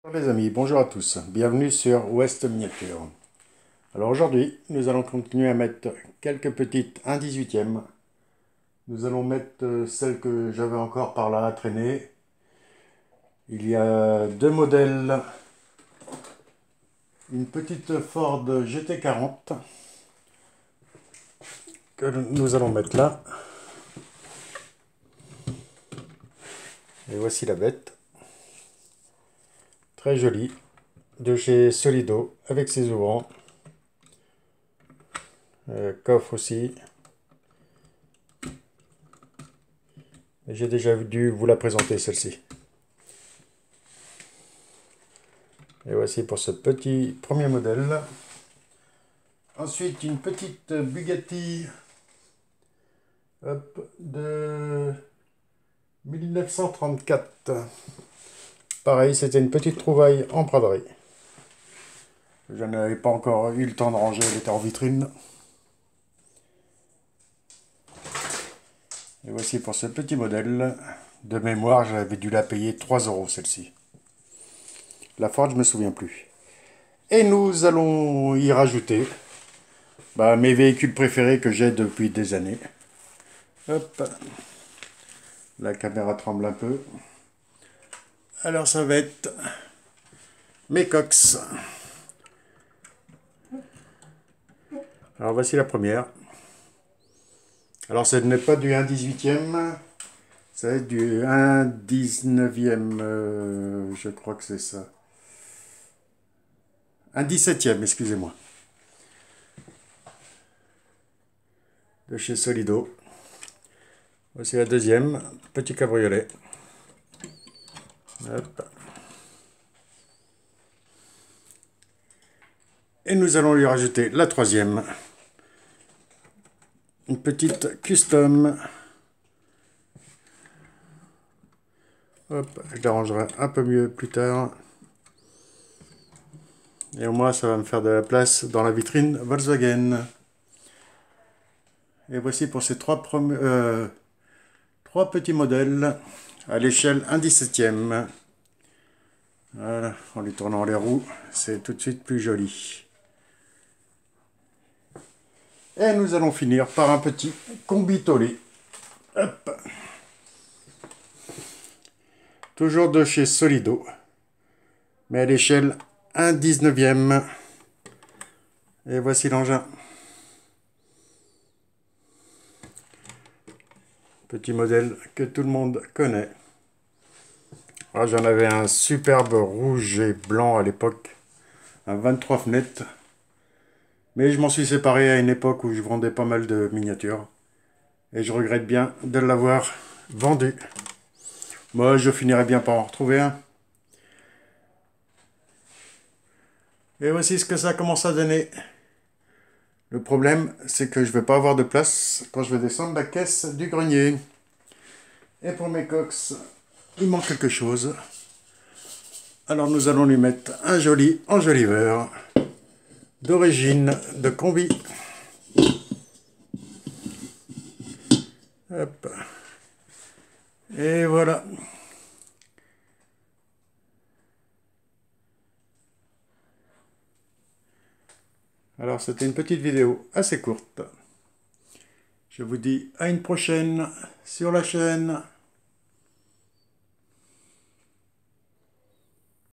Bonjour les amis, bonjour à tous, bienvenue sur Ouest Miniature. Alors aujourd'hui, nous allons continuer à mettre quelques petites 1/18e. Nous allons mettre celles que j'avais encore par là à traîner. Il y a deux modèles, une petite Ford GT40 que nous allons mettre là. Et voici la bête, très jolie, de chez Solido avec ses ouvrants. Coffre aussi. J'ai déjà dû vous la présenter celle-ci. Et voici pour ce petit premier modèle. Ensuite, une petite Bugatti de 1934. Pareil, c'était une petite trouvaille en braderie. Je n'avais pas encore eu le temps de ranger, elle était en vitrine. Et voici pour ce petit modèle. De mémoire, j'avais dû la payer 3 € celle-ci. La Ford, je ne me souviens plus. Et nous allons y rajouter mes véhicules préférés que j'ai depuis des années. Hop. La caméra tremble un peu. Alors ça va être mes Cox. Alors voici la première. Alors ce n'est pas du 1/18e, ça va être du 1/19e, je crois que c'est ça. 1/17e, excusez-moi. De chez Solido. Voici la deuxième, petit cabriolet. Hop. Et nous allons lui rajouter la troisième. Une petite custom. Hop, je l'arrangerai un peu mieux plus tard. Et au moins, ça va me faire de la place dans la vitrine Volkswagen. Et voici pour ces trois petits modèles à l'échelle 1/17e. Voilà, en lui tournant les roues, c'est tout de suite plus joli. Et nous allons finir par un petit combi tollé. Hop. Toujours de chez Solido, mais à l'échelle 1/19e. Et voici l'engin. Petit modèle que tout le monde connaît. Ah, j'en avais un superbe rouge et blanc à l'époque, un 23 fenêtres. Mais je m'en suis séparé à une époque où je vendais pas mal de miniatures. Et je regrette bien de l'avoir vendu. Moi, je finirais bien par en retrouver un. Et voici ce que ça commence à donner. Le problème, c'est que je ne vais pas avoir de place quand je vais descendre la caisse du grenier. Et pour mes Cox, il manque quelque chose. Alors nous allons lui mettre un joli enjoliveur d'origine de combi. Hop. Et voilà. Alors c'était une petite vidéo assez courte. Je vous dis à une prochaine sur la chaîne.